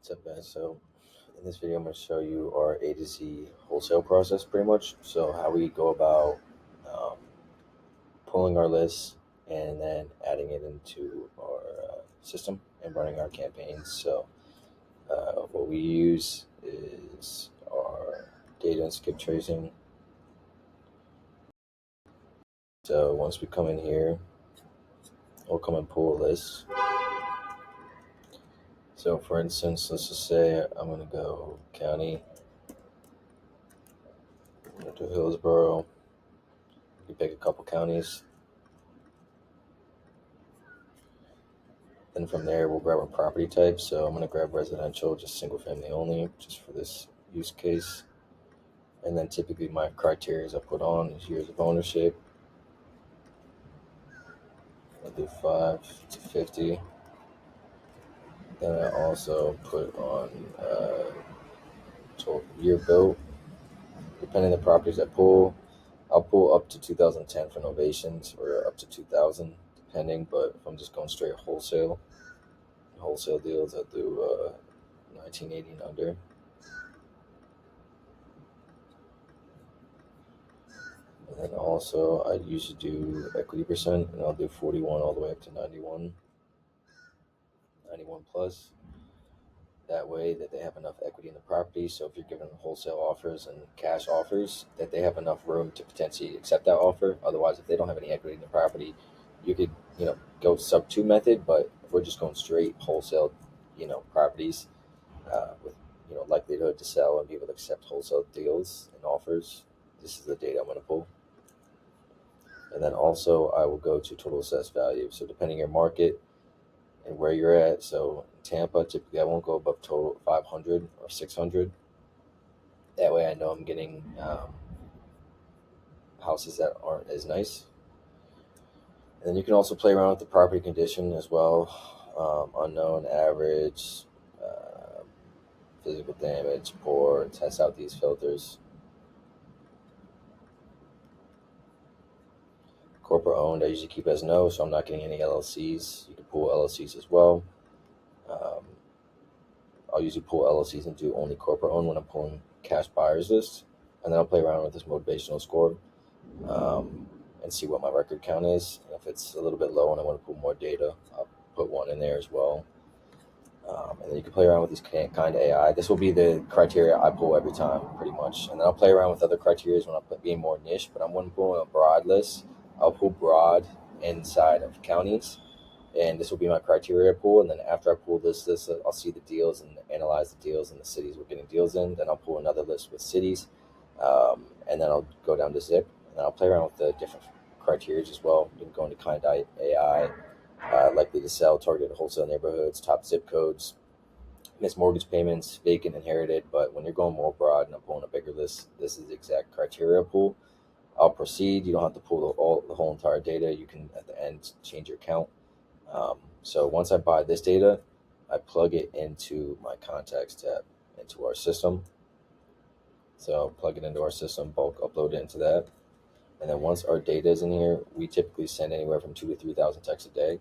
What's up, guys? So in this video, I'm going to show you our A to Z wholesale process pretty much. So how we go about um, pulling our list and then adding it into our system and running our campaigns. So what we use is our data and skip tracing. So once we come in here, we'll come and pull a list. So for instance, let's just say I'm going to go county, go to Hillsborough. You pick a couple counties. Then from there, we'll grab our property type. So I'm going to grab residential, just single family only, just for this use case. And then typically my criteria I put on is years of ownership. I'll do 5 to 50. Then I also put on total year built. Depending on the properties I pull, I'll pull up to 2010 for novations or up to 2000, depending. But if I'm just going straight wholesale deals, I'll do 1980 and under. And then also I usually do equity percent, and I'll do 41 all the way up to 91 plus. That way that they have enough equity in the property. So if you're giving wholesale offers and cash offers, that they have enough room to potentially accept that offer. Otherwise, if they don't have any equity in the property, you could, go sub 2 method. But if we're just going straight wholesale, properties with, likelihood to sell and be able to accept wholesale deals and offers, this is the data I'm going to pull. And then also I will go to total assessed value. So depending on your market and where you're at. So in Tampa, typically I won't go above total 500 or 600. That way I know I'm getting houses that aren't as nice. And then you can also play around with the property condition as well. Unknown, average, physical damage, poor, test out these filters. Corporate owned, I usually keep as no, so I'm not getting any LLCs. You can pull LLCs as well. I'll usually pull LLCs and do only corporate owned when I'm pulling cash buyers list. And then I'll play around with this motivational score and see what my record count is. And if it's a little bit low and I want to pull more data, I'll put one in there as well. And then you can play around with these kind of AI. This will be the criteria I pull every time, pretty much. And then I'll play around with other criteria when I'm being more niche, but I'm when pulling a broad list. I'll pull broad inside of counties, and this will be my criteria pool. And then after I pull this list, I'll see the deals and analyze the deals and the cities we're getting deals in. Then I'll pull another list with cities, and then I'll go down to zip, and then I'll play around with the different criteria as well. You can go into kind of AI, likely to sell, targeted wholesale neighborhoods, top zip codes, missed mortgage payments, vacant, inherited. But when you're going more broad and I'm pulling a bigger list, this is the exact criteria pool. I'll proceed. You don't have to pull the whole entire data. You can, at the end, change your count. So once I buy this data, I plug it into my contacts tab, into our system. So plug it into our system, bulk upload it into that. And then once our data is in here, we typically send anywhere from 2,000 to 3,000 texts a day.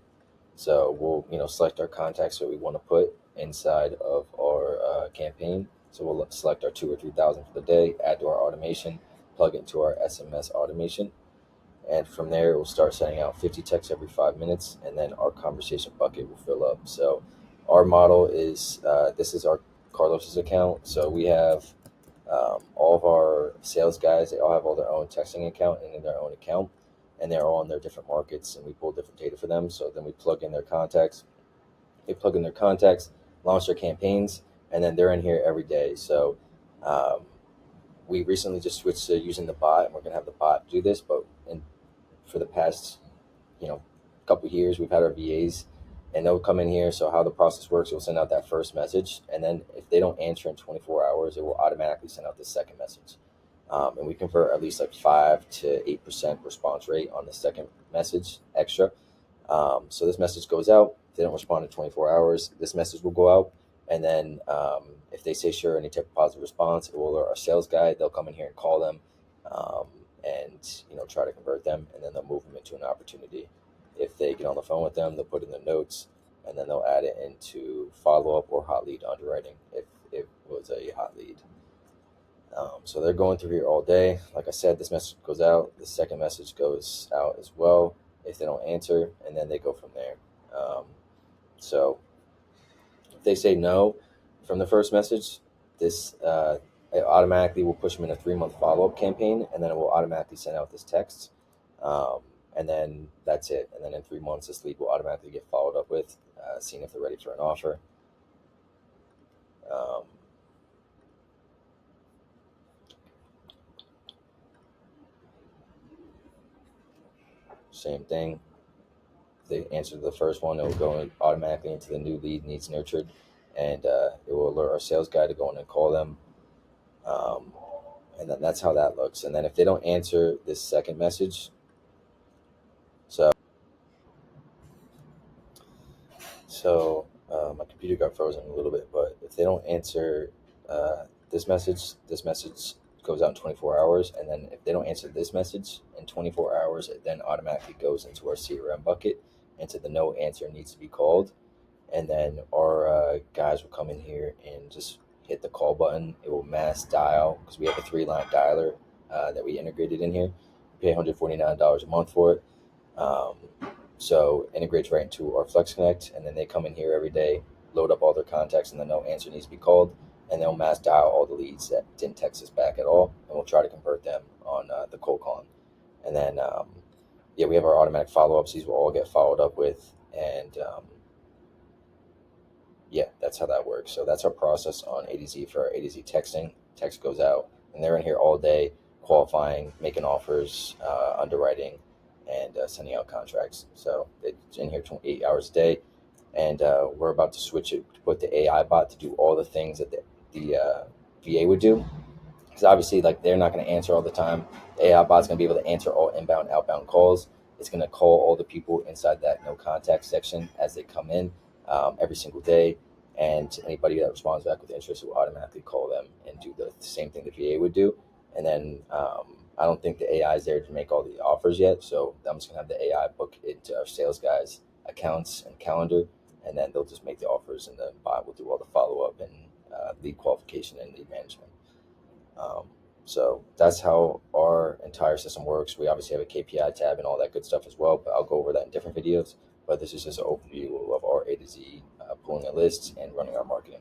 So we'll, select our contacts that we want to put inside of our campaign. So we'll select our 2,000 or 3,000 for the day, add to our automation, plug it into our SMS automation. And from there, we'll start sending out 50 texts every 5 minutes, and then our conversation bucket will fill up. So our model is, this is our Carlos's account. So we have all of our sales guys, they all have all their own texting account and in their own account, and they're all in their different markets, and we pull different data for them. So then we plug in their contacts. They plug in their contacts, launch their campaigns, and then they're in here every day. So we recently just switched to using the bot, and we're going to have the bot do this, but for the past, couple of years, we've had our VAs, and they'll come in here. So how the process works, we'll send out that first message, and then if they don't answer in 24 hours, it will automatically send out the second message. And we convert at least like 5 to 8% response rate on the second message extra. So this message goes out. If they don't respond in 24 hours, this message will go out. And then if they say sure, any type of positive response, it will alert our sales guy. They'll come in here and call them and try to convert them, and then they'll move them into an opportunity. If they get on the phone with them, they'll put in the notes, and then they'll add it into follow-up or hot lead underwriting if it was a hot lead. So they're going through here all day. Like I said, this message goes out. The second message goes out as well if they don't answer, and then they go from there. So if they say no from the first message, this it automatically will push them in a 3-month follow-up campaign, and then it will automatically send out this text. And then that's it. And then in 3 months, this lead will automatically get followed up with, seeing if they're ready for an offer. Same thing. If they answer the first one, it will go automatically into the new lead needs nurtured, and it will alert our sales guy to go in and call them. And then that's how that looks. And then if they don't answer this second message, so my computer got frozen a little bit, but if they don't answer this message goes out in 24 hours. And then if they don't answer this message in 24 hours, it then automatically goes into our CRM bucket, into the no answer needs to be called. And then our guys will come in here and just hit the call button. It will mass dial, because we have a 3-line dialer that we integrated in here. We pay $149 a month for it. So it integrates right into our Flex Connect, and then they come in here every day, load up all their contacts, and the no answer needs to be called, and they'll mass dial all the leads that didn't text us back at all, and we'll try to convert them on the cold calling. And then, we have our automatic follow-ups. These will all get followed up with, and that's how that works. So that's our process on A2Z for our A2Z texting. Text goes out, and they're in here all day, qualifying, making offers, underwriting, and sending out contracts. So it's in here 28 hours a day, and we're about to switch it to put the AI bot to do all the things that the VA would do, because obviously, like, they're not going to answer all the time. The AI bot's going to be able to answer all inbound, outbound calls. It's going to call all the people inside that no contact section as they come in every single day, and anybody that responds back with interest will automatically call them and do the same thing the VA would do. And then I don't think the AI is there to make all the offers yet, so I'm just going to have the AI book into our sales guys' accounts and calendar, and then they'll just make the offers, and the bot will do all the follow-up and lead qualification and lead management. So that's how our entire system works. We obviously have a KPI tab and all that good stuff as well, but I'll go over that in different videos. But this is just an overview of our A to Z pulling the lists and running our marketing.